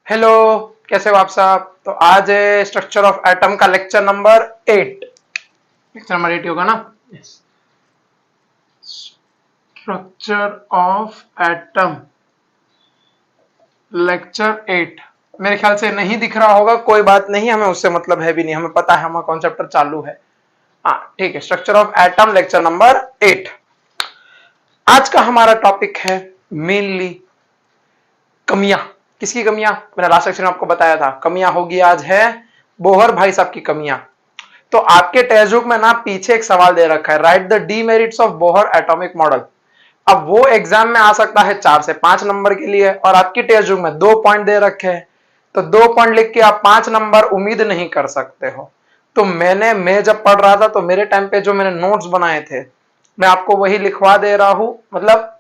Hello, कैसे हो आप सब। तो आज है स्ट्रक्चर ऑफ एटम का लेक्चर नंबर 8। लेक्चर नंबर 8 होगा ना। Structure of atom lecture 8। मेरे ख्याल से नहीं दिख रहा होगा, कोई बात नहीं, हमें उससे मतलब है भी नहीं, हमें पता है हमारा कौन चैप्टर चालू है। हाँ ठीक है, structure of atom lecture number 8। आज का हमारा टॉपिक है मेनली कमियां। किसकी कमियां? मैंने लास्ट सेक्शन में आपको बताया था कमियां होगी। आज है बोहर भाई साहब की कमियां। तो आपके टेक्स्ट बुक में ना पीछे एक सवाल दे रखा है, right the demerits of Bohr atomic model. अब वो एग्जाम में आ सकता है 4 से 5 नंबर के लिए, और आपकी टेक्स्ट बुक में 2 पॉइंट दे रखे हैं। तो 2 पॉइंट लिख के आप 5 नंबर उम्मीद नहीं कर सकते हो। तो मैं जब पढ़ रहा था तो मेरे टाइम पे जो मैंने नोट्स बनाए थे मैं आपको वही लिखवा दे रहा हूं। मतलब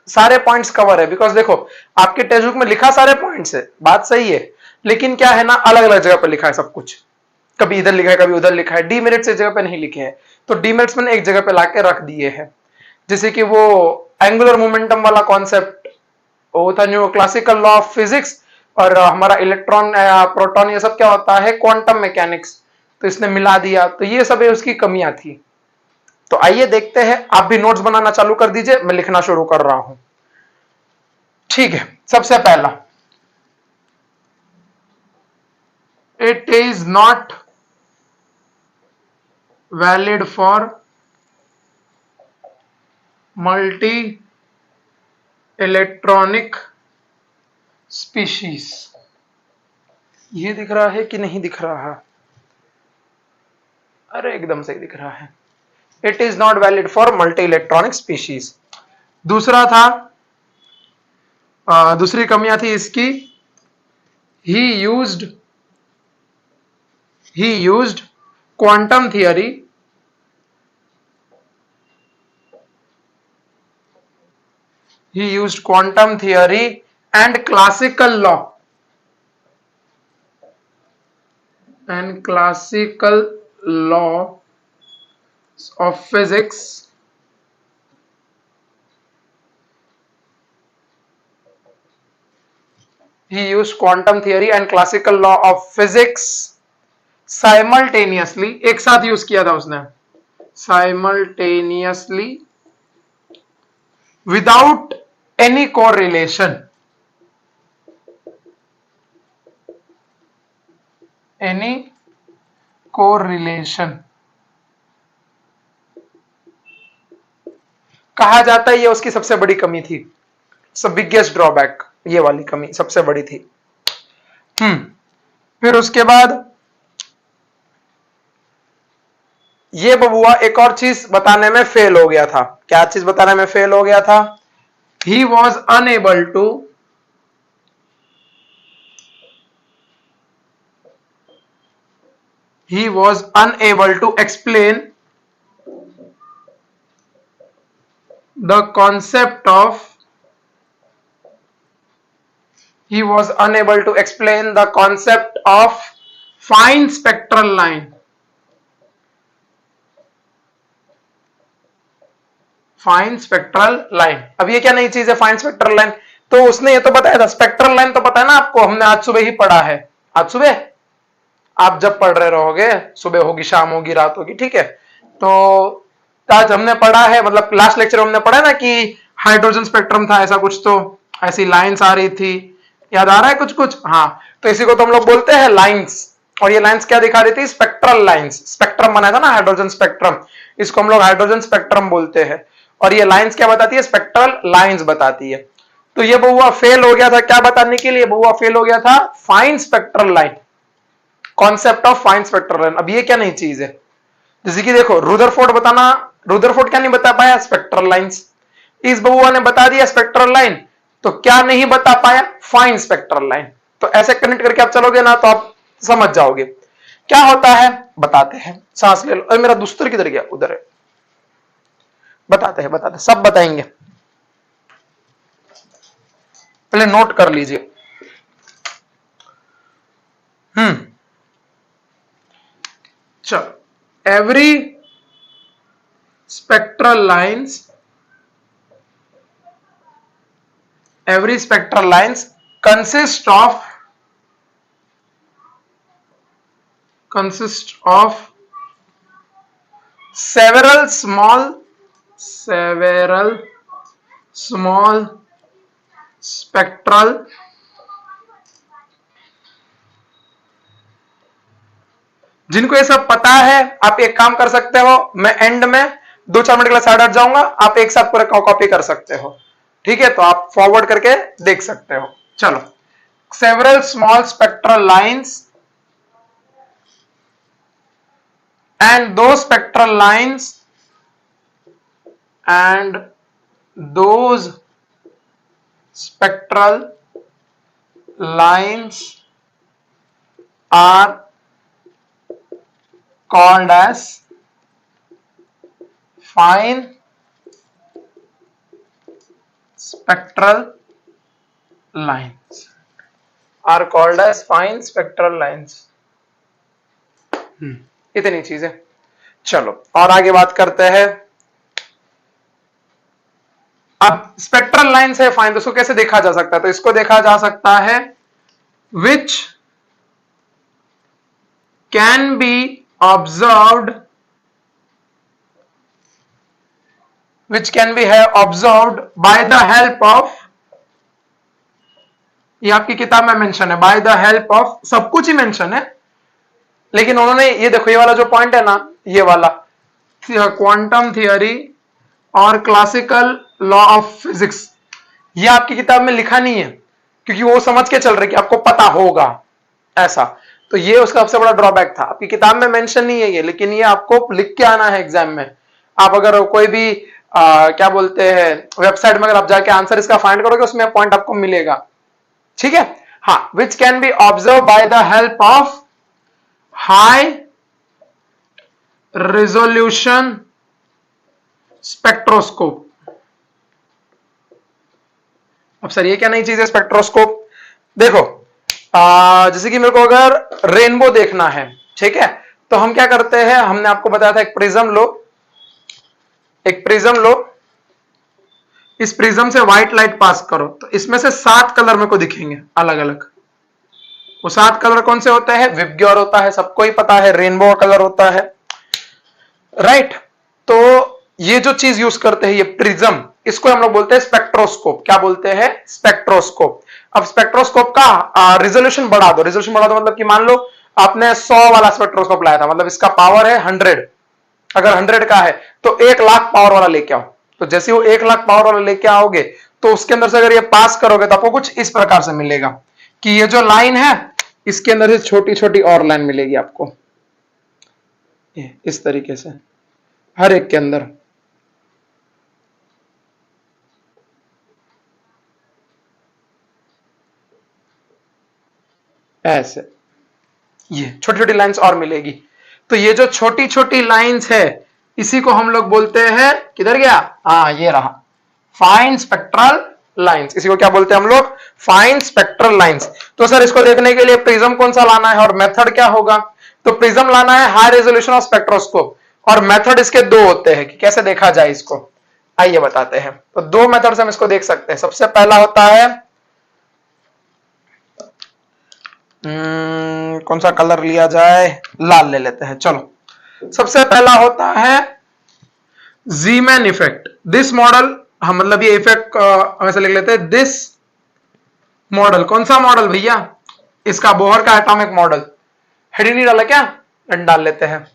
सारे पॉइंट्स कवर है, बिकॉज देखो आपके टेक्स्ट बुक में लिखा सारे पॉइंट्स है, बात सही है, लेकिन क्या है ना, अलग अलग जगह पर लिखा है सब कुछ। कभी इधर लिखा है कभी उधर लिखा है, डीमेरिट्स एक जगह पे नहीं लिखे हैं। तो डीमेरिट्स मैंने एक जगह पे लाके रख दिए हैं। जैसे कि वो एंगुलर मोमेंटम वाला कॉन्सेप्ट, वो था new classical law of physics, और हमारा इलेक्ट्रॉन प्रोटॉन ये सब क्या होता है, क्वांटम मैकेनिक्स। तो इसने मिला दिया, तो ये सब उसकी कमियां थी। तो आइए देखते हैं, आप भी नोट्स बनाना चालू कर दीजिए, मैं लिखना शुरू कर रहा हूं। ठीक है, सबसे पहला, it is not valid for multi electronic species. ये दिख रहा है कि नहीं दिख रहा? अरे एकदम सही दिख रहा है। It is not valid for multi electronic species. दूसरा था, दूसरी कमियां थी इसकी, ही used quantum theory and classical law of physics he used quantum theory and classical law of physics simultaneously, एक साथ यूज किया था उसने, साइमल्टेनियसली विदाउट एनी कोरिलेशन, कहा जाता है ये उसकी सबसे बड़ी कमी थी, सब बिगेस्ट ड्रॉबैक, ये वाली कमी सबसे बड़ी थी। फिर उसके बाद ये बबुआ एक और चीज बताने में फेल हो गया था। क्या चीज बताने में फेल हो गया था? He was unable to explain the concept of fine spectral line. Fine spectral line, अब ये क्या नई चीज है फाइन स्पेक्ट्रल लाइन? तो उसने ये तो बताया था, स्पेक्ट्रल लाइन तो पता है ना आपको, हमने आज सुबह ही पढ़ा है। आज सुबह आप जब पढ़ रहे रहोगे, सुबह होगी शाम होगी रात होगी, ठीक है। तो आज हमने पढ़ा है, मतलब लास्ट लेक्चर में हमने पढ़ा ना कि हाइड्रोजन स्पेक्ट्रम था ऐसा कुछ, तो ऐसी लाइंस आ रही थी, याद आ रहा है कुछ कुछ? हाँ, तो इसी को तो हम लोग बोलते हैं लाइंस। और ये लाइंस क्या दिखा रही थी? Spectral lines. स्पेक्ट्रम बनाया था ना हाइड्रोजन स्पेक्ट्रम, इसको हम लोग हाइड्रोजन स्पेक्ट्रम बोलते हैं। और ये लाइंस क्या बताती है? स्पेक्ट्रल लाइंस बताती है। तो ये बउआ फेल हो गया था, क्या बताने के लिए? बउआ फेल हो गया था fine spectral line, concept of fine spectral line. अब ये क्या नई चीज है? जैसे कि देखो रुदरफोर्ड क्या नहीं बता पाया? Spectral lines. इस बउआ ने बता दिया स्पेक्ट्रल लाइन, तो क्या नहीं बता पाया? Fine spectral line. तो ऐसे कनेक्ट करके आप चलोगे ना तो आप समझ जाओगे क्या होता है। बताते हैं, सांस ले लो। अरे मेरा दुस्तर किधर गया? उधर है। बताते हैं सब बताएंगे, पहले नोट कर लीजिए। चलो, every spectral lines consist of consists of several small spectral जिनको ये सब पता है, आप एक काम कर सकते हो, मैं एंड में 2-4 मिनट के लिए साइड हट जाऊंगा, आप एक साथ पूरा कॉपी कर सकते हो, ठीक है? तो आप फॉरवर्ड करके देख सकते हो। चलो, several small spectral lines and those spectral lines and those spectral lines are called as fine spectral lines, are called as fine spectral lines। इतनी चीजें। चलो और आगे बात करते हैं। अब स्पेक्ट्रल लाइन है फाइन, तो इसको कैसे देखा जा सकता है? तो इसको देखा जा सकता है which can be observed, which can be observed by the help of, ये आपकी किताब में मेंशन है, by the help of, सब कुछ ही मेंशन है, लेकिन उन्होंने ये देखो, ये वाला जो पॉइंट है ना, ये वाला क्वांटम थियरी और क्लासिकल लॉ ऑफ फिजिक्स, ये आपकी किताब में लिखा नहीं है, क्योंकि वो समझ के चल रहे कि आपको पता होगा ऐसा। तो ये उसका सबसे बड़ा ड्रॉबैक था, आपकी किताब में मेंशन नहीं है ये, लेकिन ये आपको लिख के आना है एग्जाम में। आप अगर कोई भी क्या बोलते हैं वेबसाइट में अगर आप जाके आंसर इसका फाइंड करोगे, उसमें पॉइंट आपको मिलेगा, ठीक है? हाँ, which can be observe by the help of high resolution spectroscope. अब सर ये क्या नई चीज है स्पेक्ट्रोस्कोप? देखो जैसे कि मेरे को अगर रेनबो देखना है, ठीक है, तो हम क्या करते हैं, हमने आपको बताया था एक प्रिज्म लो, एक प्रिज्म लो, इस प्रिज्म से व्हाइट लाइट पास करो, तो इसमें से 7 कलर मेरे को दिखेंगे अलग अलग। वो 7 कलर कौन से होते हैं? विबग्योर होता है, सबको ही पता है, रेनबो कलर होता है, राइट? तो ये जो चीज यूज करते हैं, ये प्रिज्म, इसको हम लोग बोलते हैं स्पेक्ट्रोस्कोप। क्या बोलते हैं? स्पेक्ट्रोस्कोप। अब स्पेक्ट्रोस्कोप का रिजोल्यूशन बढ़ा दो, रिजोल्यूशन बढ़ा दो मतलब कि मान लो आपने 100 वाला स्पेक्ट्रोस्कोप लाया था, मतलब इसका पावर है 100, अगर 100 का है तो 1,00,000 पावर वाला लेके आओ। तो जैसे वो 1,00,000 पावर वाला लेके आओगे, तो उसके अंदर से अगर ये पास करोगे तो आपको कुछ इस प्रकार से मिलेगा कि ये जो लाइन है, इसके अंदर से छोटी छोटी और लाइन मिलेगी आपको, ये इस तरीके से हर एक के अंदर। ऐसे ये छोटी छोटी लाइंस और मिलेगी। तो ये जो छोटी छोटी लाइंस है, इसी को हम लोग बोलते हैं, किधर गया? हाँ, ये रहा, फाइन स्पेक्ट्रल लाइंस। इसी को क्या बोलते हैं हम लोग? Fine spectral lines. तो सर इसको देखने के लिए प्रिज्म कौन सा लाना है और मेथड क्या होगा? तो प्रिज्म लाना है हाई रेजोल्यूशन ऑफ स्पेक्ट्रोस्कोप, और मेथड इसके 2 होते हैं कि कैसे देखा जाए इसको, आइए बताते हैं। तो 2 मेथड से हम इसको देख सकते हैं। सबसे पहला होता है कौन सा कलर लिया जाए? लाल ले लेते हैं, चलो। सबसे पहला होता है जीमैन इफेक्ट। दिस मॉडल, हम मतलब ये इफेक्ट ऐसे लिख लेते हैं, दिस मॉडल। कौन सा मॉडल भैया? इसका बोहर का एटॉमिक मॉडल। हेडिंग नहीं डाला क्या? डाल लेते हैं,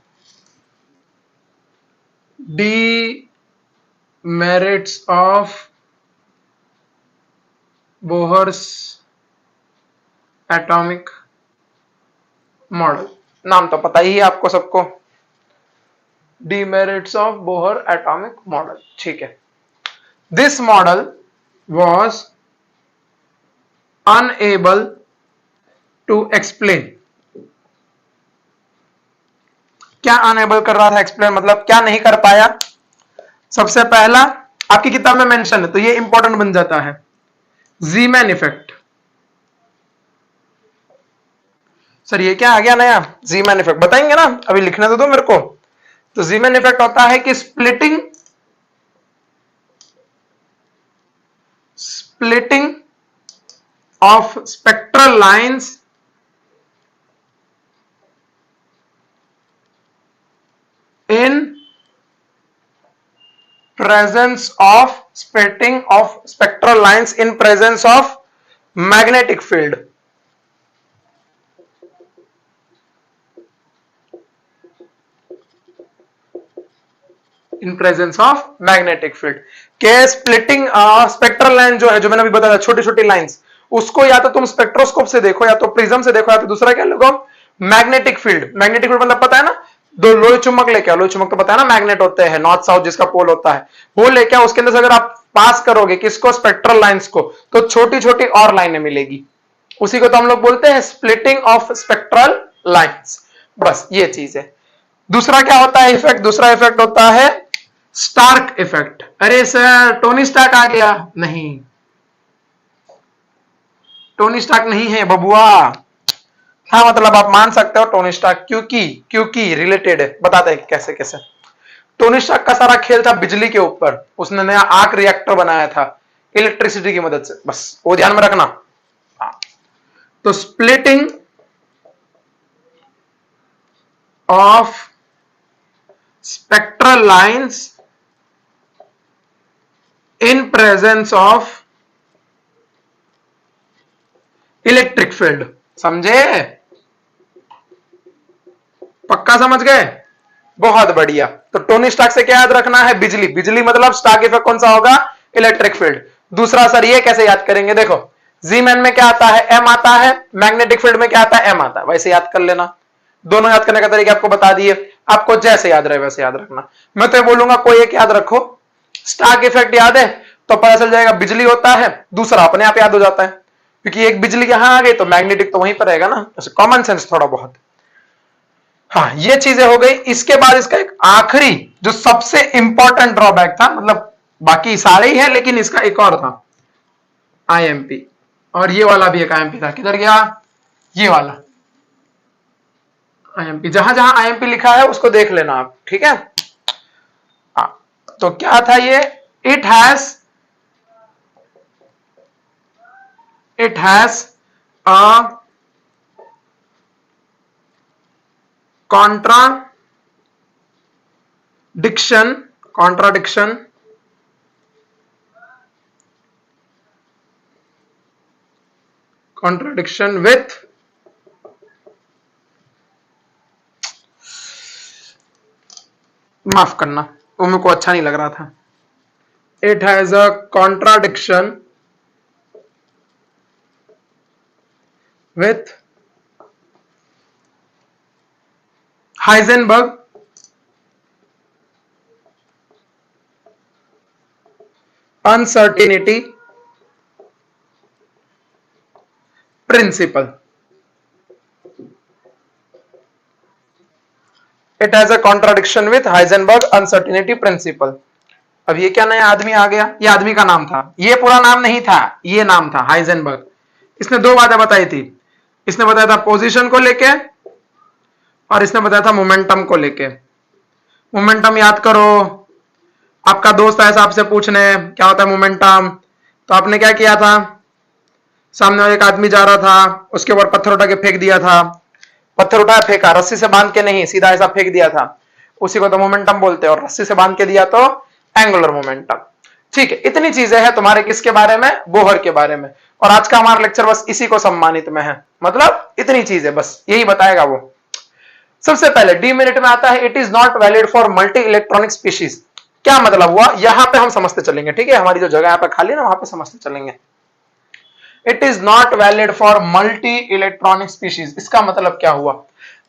D merits of Bohr's atomic model. नाम तो पता ही है आपको सबको, demerits of Bohr atomic model, ठीक है। This model was unable to explain। क्या अनएबल कर रहा था एक्सप्लेन, मतलब क्या नहीं कर पाया? सबसे पहला आपकी किताब में मेंशन है, तो ये इंपॉर्टेंट बन जाता है, जीमैन इफेक्ट। सर ये क्या आ गया नया? जीमैन इफेक्ट बताएंगे ना, अभी लिखने तो दो मेरे को। तो जीमैन इफेक्ट होता है कि splitting of spectral lines in presence of splitting of spectral lines in presence of magnetic field. In presence of magnetic field के स्प्लिटिंग स्पेक्ट्रल लाइन जो है, जो मैंने अभी बताया छोटी छोटी लाइंस, उसको या तो तुम स्पेक्ट्रोस्कोप से देखो, या तो प्रिज्म से देखो, या तो दूसरा क्या लगो मैग्नेटिक फील्ड। मैग्नेटिक फील्ड मतलब पता है ना, दो लोहे चुंबक लेके आओ, लोहे चुंबक तो पता है ना मैग्नेट होते हैं, नॉर्थ साउथ जिसका पोल होता है, वो लेके आओ, उसके अंदर से अगर आप पास करोगे किसको, स्पेक्ट्रल लाइंस को, तो छोटी छोटी और लाइनें मिलेगी, उसी को तो हम लोग बोलते हैं स्प्लिटिंग ऑफ स्पेक्ट्रल लाइंस। बस ये चीज है। दूसरा क्या होता है इफेक्ट, दूसरा इफेक्ट होता है स्टार्क इफेक्ट। अरे सर टोनी स्टार्क आ गया, नहीं टोनी स्टार्क नहीं है बबुआ। हाँ मतलब आप मान सकते हो टोनी स्टार्क, क्योंकि रिलेटेड है, बताते हैं कैसे कैसे। टोनी स्टार्क का सारा खेल था बिजली के ऊपर, उसने नया आर्क रिएक्टर बनाया था इलेक्ट्रिसिटी की मदद से, बस वो ध्यान में रखना। तो splitting of spectral lines in presence of electric field, समझे, पक्का समझ गए, बहुत बढ़िया। तो टोनी स्टार्क से क्या याद रखना है, बिजली, बिजली मतलब स्टार्क इफेक्ट कौन सा होगा, इलेक्ट्रिक फील्ड। दूसरा सर ये कैसे याद करेंगे, देखो जी मैन में क्या आता है, एम आता है, मैग्नेटिक फील्ड में क्या आता है, एम आता है, वैसे याद कर लेना। दोनों याद करने का तरीका आपको बता दिए, आपको जैसे याद रहे वैसे याद रखना। मैं तो बोलूंगा कोई एक याद रखो, स्टार्क इफेक्ट याद है तो पता चल जाएगा बिजली होता है, दूसरा अपने आप याद हो जाता है, क्योंकि एक बिजली यहां आ गई तो मैग्नेटिक तो वहीं पर रहेगा ना, कॉमन सेंस थोड़ा बहुत। हाँ ये चीजें हो गई। इसके बाद इसका एक आखिरी जो सबसे इंपॉर्टेंट ड्रॉबैक था, मतलब बाकी सारे ही है लेकिन इसका एक और था, आईएमपी। और ये वाला भी एक आईएमपी था, किधर गया, ये वाला आईएमपी। जहां जहां आईएमपी लिखा है उसको देख लेना आप, ठीक है। तो क्या था ये, it has a contradiction with माफ करना वो मेरे को अच्छा नहीं लग रहा था, it has a contradiction with Heisenberg uncertainty principle. It has a contradiction with Heisenberg uncertainty principle. अब ये क्या नया आदमी आ गया, ये आदमी का नाम था, ये पूरा नाम नहीं था, ये नाम था हाइजेनबर्ग। इसने दो बातें बताई थी, इसने बताया था पोजीशन को लेके और इसने बताया था मोमेंटम को लेके। मोमेंटम याद करो, आपका दोस्त आया आपसे पूछने क्या होता है मोमेंटम, तो आपने क्या किया था, सामने एक आदमी जा रहा था, उसके ऊपर पत्थर उठा के फेंक दिया था, पत्थर उठाया फेंका, रस्सी से बांध के नहीं, सीधा ऐसा फेंक दिया था, उसी को तो मोमेंटम बोलते हैं, और रस्सी से बांध के दिया तो एंगुलर मोमेंटम। ठीक है, इतनी चीजें हैं तुम्हारे किसके बारे में, बोहर के बारे में। और आज का हमारा लेक्चर बस इसी को सम्मानित में है, मतलब इतनी चीजें बस यही बताएगा वो। सबसे पहले डी मिनट में आता है, it is not valid for multi electronic species. क्या मतलब हुआ, यहां पे हम समझते चलेंगे, ठीक है, हमारी जो जगह यहाँ पे खाली है ना वहां पे समझते चलेंगे। It is not valid for multi electronic species, इसका मतलब क्या हुआ,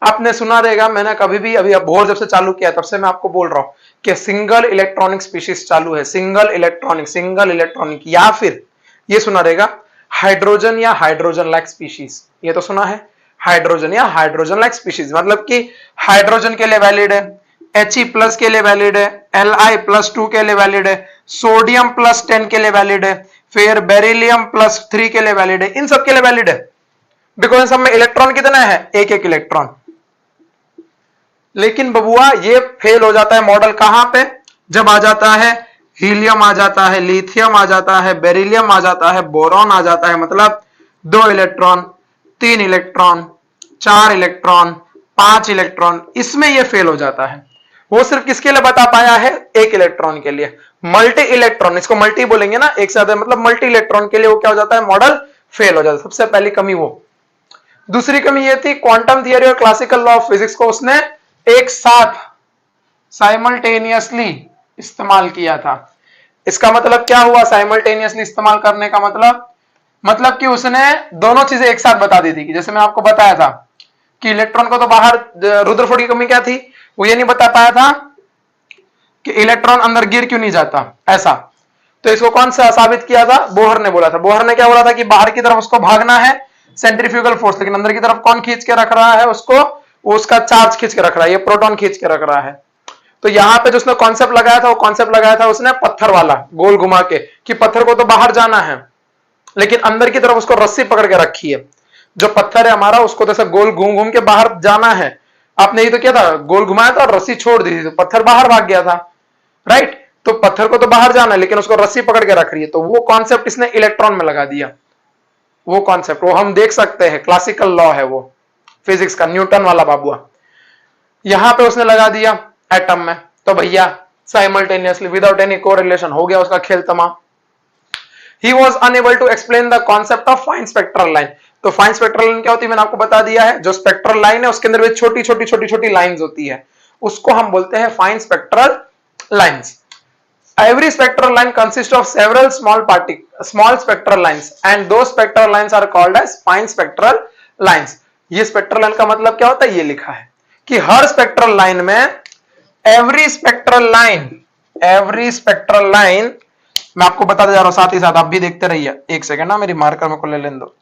आपने सुना रहेगा, मैंने कभी भी अभी बोर जब से चालू किया तब से मैं आपको बोल रहा हूं कि सिंगल इलेक्ट्रॉनिक स्पीशीज चालू है, सिंगल इलेक्ट्रॉनिक, या फिर ये सुना रहेगा हाइड्रोजन या हाइड्रोजन लाइक स्पीशीज, ये तो सुना है, हाइड्रोजन या हाइड्रोजन लाइक स्पीशीज, मतलब कि हाइड्रोजन के लिए वैलिड है, He+ के लिए वैलिड है, Li+2 के लिए वैलिड है, सोडियम +10 के लिए वैलिड है, फिर बेरिलियम +3 के लिए वैलिड है, इन सब के लिए वैलिड है, बिकॉज इन सब में इलेक्ट्रॉन कितना है, एक एक इलेक्ट्रॉन। लेकिन बबुआ ये फेल हो जाता है मॉडल कहां पे, जब आ जाता है हीलियम, आ जाता है लिथियम, आ जाता है बेरिलियम, आ जाता है बोरॉन, आ जाता है, मतलब 2 इलेक्ट्रॉन, 3 इलेक्ट्रॉन, 4 इलेक्ट्रॉन, 5 इलेक्ट्रॉन, इसमें ये फेल हो जाता है। वो सिर्फ किसके लिए बता पाया है? एक इलेक्ट्रॉन के लिए। मल्टी इलेक्ट्रॉन, इसको मल्टी बोलेंगे ना, एक से ज्यादा मतलब मल्टी इलेक्ट्रॉन के लिए वो क्या हो जाता है? मॉडल फेल हो जाता है। सबसे पहली कमी वो। दूसरी कमी ये थी, क्वांटम थियरी और क्लासिकल लॉ ऑफ फिजिक्स को उसने एक साथ साइमल्टेनियसली इस्तेमाल किया था। इसका मतलब क्या हुआ? साइमल्टेनियसली इस्तेमाल करने का मतलब कि उसने दोनों चीजें एक साथ बता दी थी। कि जैसे मैं आपको बताया था कि इलेक्ट्रॉन को तो बाहर, रुदरफोर्ड की कमी क्या थी? वो ये नहीं बता पाया था कि इलेक्ट्रॉन अंदर गिर क्यों नहीं जाता, ऐसा। तो इसको कौन सा साबित किया था? बोहर ने बोला था। बोहर ने क्या बोला था? कि बाहर की तरफ उसको भागना है सेंट्रीफ्यूगल फोर्स, लेकिन अंदर की तरफ कौन खींच के रख रहा है उसको? उसका चार्ज खींच के रख रहा है, ये प्रोटॉन खींच के रख रहा है। तो यहां पे जो उसने कॉन्सेप्ट लगाया था, वो कॉन्सेप्ट लगाया था उसने पत्थर वाला, गोल घुमा के, कि पत्थर को तो बाहर जाना है लेकिन अंदर की तरफ उसको रस्सी पकड़ के रखी है। जो पत्थर है हमारा, उसको तो गोल घूम घूम के बाहर जाना है। आपने ये तो किया था, गोल घुमाया था और रस्सी छोड़ दी थी, तो पत्थर बाहर भाग गया था, राइट। तो पत्थर को तो बाहर जाना है लेकिन उसको रस्सी पकड़ के रख रही है। तो वो कॉन्सेप्ट इसने इलेक्ट्रॉन में लगा दिया। वो कॉन्सेप्ट वो हम देख सकते हैं, क्लासिकल लॉ है वो फिजिक्स का, न्यूटन वाला बाबुआ। यहां पे उसने लगा दिया एटम में। तो भैया साइमल्टेनियसली विदाउट एनी कोरिलेशन हो गया उसका खेल तमाम। He was unable to explain the concept of fine spectral line. तो फाइन स्पेक्ट्रल लाइन क्या होती है मैंने आपको बता दिया है। जो स्पेक्ट्रल लाइन है उसके अंदर भी छोटी छोटी छोटी छोटी लाइंस होती है, उसको हम बोलते हैं fine spectral lines. Every spectral line consists of several small spectral lines and those spectral lines are called as fine spectral lines. ये स्पेक्ट्रल लाइन का मतलब क्या होता है? ये लिखा है कि हर स्पेक्ट्रल लाइन में every spectral line मैं आपको बताते जा रहा हूं, साथ ही साथ आप भी देखते रहिए। एक सेकंड ना, मेरी मार्कर मेरे को ले लेने दो।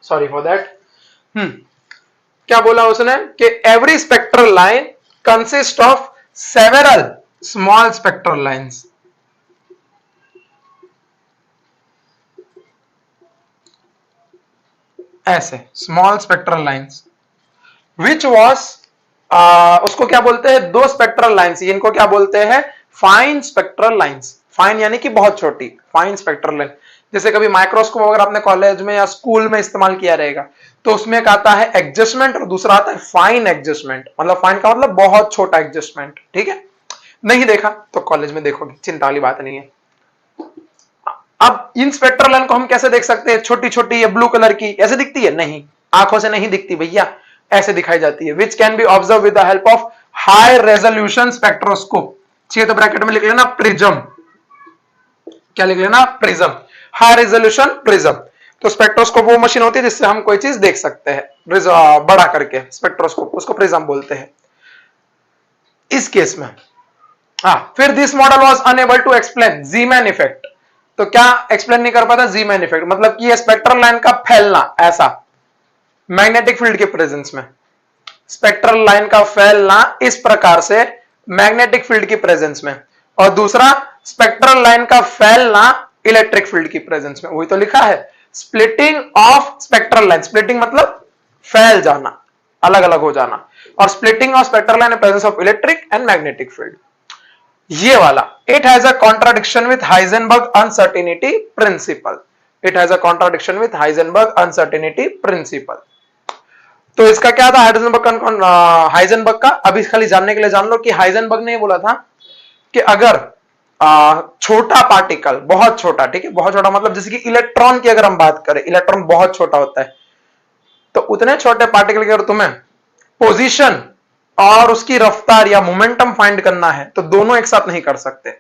Sorry for that. क्या बोला उसने? कि every spectral line consist of several small spectral lines. ऐसे small spectral lines which was, उसको क्या बोलते हैं? दो स्पेक्ट्रल लाइंस, इनको क्या बोलते हैं? Fine spectral lines. फाइन यानी कि बहुत छोटी, फाइन स्पेक्ट्रल लाइन। जैसे कभी माइक्रोस्कोप अगर आपने कॉलेज में या स्कूल में इस्तेमाल किया रहेगा तो उसमें एक आता है एडजस्टमेंट और दूसरा आता है फाइन एडजस्टमेंट। मतलब फाइन का मतलब बहुत छोटा एडजस्टमेंट, ठीक है। नहीं देखा तो कॉलेज में देखोगे, चिंता वाली बात नहीं है। अब इन स्पेक्ट्रल लाइन को हम कैसे देख सकते हैं? छोटी छोटी ये ब्लू कलर की ऐसे दिखती है? नहीं, आंखों से नहीं दिखती भैया, ऐसे दिखाई जाती है। Which can be observe with the help of high resolution spectroscope. चाहिए तो ब्रैकेट में लिख लेना प्रिज्म। क्या लिख लेना? Prism, high resolution prism. तो स्पेक्ट्रोस्कोप वो मशीन होती है जिससे हम कोई चीज देख सकते हैं बड़ा करके, स्पेक्ट्रोस्कोप, उसको प्रिज्म बोलते हैं इस केस में। फिर this model was unable to explain Zeeman effect. तो क्या एक्सप्लेन नहीं कर पाता? ज़ीमैन इफेक्ट मतलब कि ये स्पेक्ट्रल लाइन का फैलना, ऐसा मैग्नेटिक फील्ड के प्रेजेंस में, स्पेक्ट्रल लाइन का फैलना इस प्रकार से मैग्नेटिक फील्ड की प्रेजेंस में, और दूसरा स्पेक्ट्रल लाइन का फैलना इलेक्ट्रिक फील्ड की प्रेजेंस में। वही तो लिखा है, splitting of spectral line. Splitting मतलब फैल जाना, अलग अलग हो जाना, और splitting of spectral line in presence of electric and magnetic field. ये वाला it has a contradiction with Heisenberg uncertainty principle. It has a contradiction with Heisenberg uncertainty principle. तो इसका क्या था हाइजेनबर्ग का? अभी खाली जानने के लिए जान लो कि हाइजेनबर्ग ने बोला था कि अगर छोटा पार्टिकल, बहुत छोटा, ठीक है, बहुत छोटा मतलब जैसे कि इलेक्ट्रॉन की अगर हम बात करें, इलेक्ट्रॉन बहुत छोटा होता है, तो उतने छोटे पार्टिकल की अगर तुम्हें पोजीशन और उसकी रफ्तार या मोमेंटम फाइंड करना है तो दोनों एक साथ नहीं कर सकते।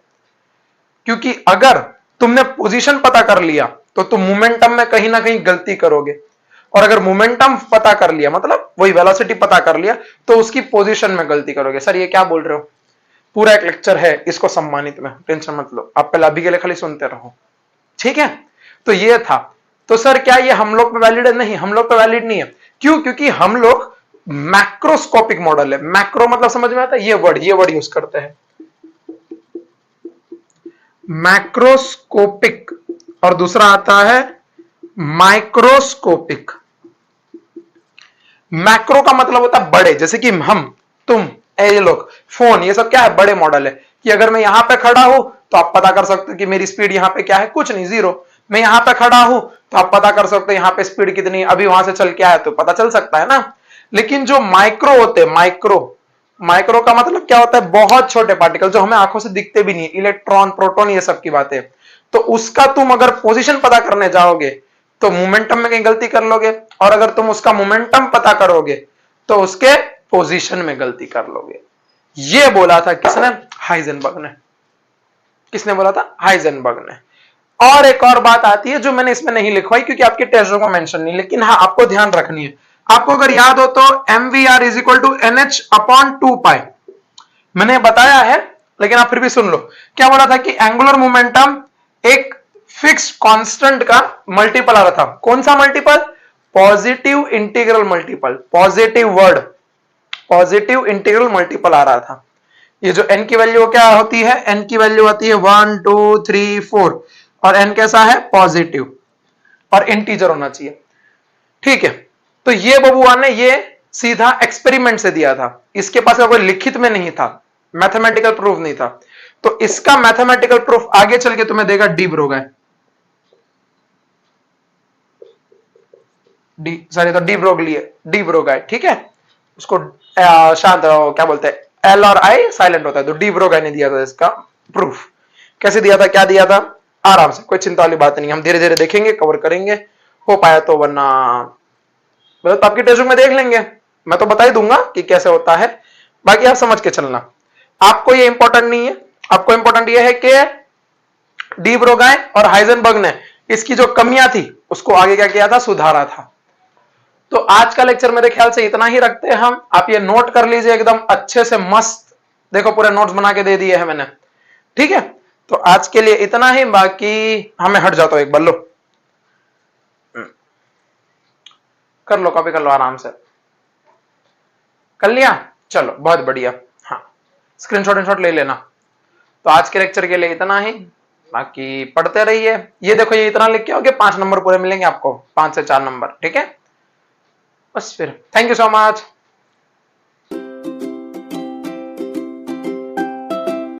क्योंकि अगर तुमने पोजीशन पता कर लिया तो तुम मोमेंटम में कहीं ना कहीं गलती करोगे, और अगर मोमेंटम पता कर लिया मतलब वही वेलोसिटी पता कर लिया तो उसकी पोजीशन में गलती करोगे। सर ये क्या बोल रहे हो? पूरा एक लेक्चर है, इसको सम्मानित में, टेंशन मत लो, आप पहले अभी के लिए खाली सुनते रहो, ठीक है। तो ये था। तो सर क्या ये हम लोग पे वैलिड है? नहीं, हम लोग पे वैलिड नहीं है। क्यों? क्योंकि हम लोग मैक्रोस्कोपिक मॉडल है। मैक्रो मतलब समझ में आता है? ये वर्ड यूज करते हैं, मैक्रोस्कोपिक, और दूसरा आता है माइक्रोस्कोपिक। मैक्रो का मतलब होता है बड़े, जैसे कि हम, तुम, ये लोग, फोन, ये सब क्या है? बड़े मॉडल है। कि अगर मैं यहां पे खड़ा हूं तो आप पता कर सकते हो कि मेरी स्पीड यहां पे क्या है? कुछ नहीं, 0। मैं यहां पे खड़ा हूं तो आप पता कर सकते हो यहां पे स्पीड कितनी, अभी वहां से चल के आया तो पता चल सकता है ना। लेकिन जो माइक्रो होते हैं, माइक्रो का मतलब क्या होता है, बहुत छोटे पार्टिकल जो हमें आंखों से दिखते भी नहीं, इलेक्ट्रॉन प्रोटॉन ये सब की बातें। तो उसका तुम अगर पोजीशन पता करने जाओगे तो मोमेंटम में कहीं गलती कर लोगे, और अगर तुम उसका मोमेंटम पता करोगे तो उसके पोजीशन में गलती कर लोगे। ये बोला था किसने, हाइजेनबर्ग ने। किसने बोला था, हाइजेनबर्ग ने। और एक और बात आती है जो मैंने इसमें नहीं लिखवाई क्योंकि आपके टेस्टों को मेंशन नहीं, लेकिन हाँ आपको ध्यान रखनी है। आपको अगर याद हो तो mvr is equal to NH upon 2 pi, मैंने बताया है लेकिन आप फिर भी सुन लो। क्या बोला था कि एंगुलर मोमेंटम एक फिक्स कांस्टेंट का मल्टीपल आ रहा था। कौन सा multiple, positive integral multiple, positive word, positive integral multiple आ रहा था। ये जो n की वैल्यू क्या होती है, n की वैल्यू आती है 1 2 3 4, और n कैसा है, पॉजिटिव, और इंटीजर होना चाहिए। ठीक है, तो ये बबुआ ने ये सीधा एक्सपेरिमेंट से दिया था, इसके पास कोई लिखित में नहीं था, मैथमेटिकल प्रूफ नहीं था। तो इसका मैथमेटिकल प्रूफ आगे चल के तुम्हें देगा डी ब्रोगाय, डी ब्रोगाय, ठीक है। उसको शांत रहो, क्या बोलते हैं, एल और आई साइलेंट होता है, तो डी ब्रोगाय ने दिया था इसका प्रूफ। कैसे दिया था, क्या दिया था, आराम से, कोई चिंता वाली बात नहीं, हम धीरे धीरे देखेंगे, कवर करेंगे, हो पाया तो, वरना मतलब तो आपकी टेस्ट में देख लेंगे, मैं तो बता ही दूंगा कि कैसे होता है, बाकी आप समझ के चलना। आपको ये इंपॉर्टेंट नहीं है, आपको इंपॉर्टेंट ये है कि डी ब्रोगाय और हाइजेनबर्ग ने इसकी जो कमियां थी उसको आगे क्या किया था, सुधारा था। तो आज का लेक्चर मेरे ख्याल से इतना ही रखते हैं हम। आप ये नोट कर लीजिए एकदम अच्छे से मस्त, देखो पूरे नोट्स बना के दे दिए हैं मैंने, ठीक है। तो आज के लिए इतना ही, बाकी हमें हट जाता हूं एक बार, लो कर लो, कॉपी कर लो आराम से, कर लिया, चलो बहुत बढ़िया, हाँ स्क्रीनशॉट ले लेना। तो आज के लेक्चर के लिए इतना ही, बाकी पढ़ते रहिए। ये देखो ये इतना लिख के आओगे 5 नंबर पूरे मिलेंगे आपको, 5 से 4 नंबर, ठीक है। बस फिर थैंक यू सो मच।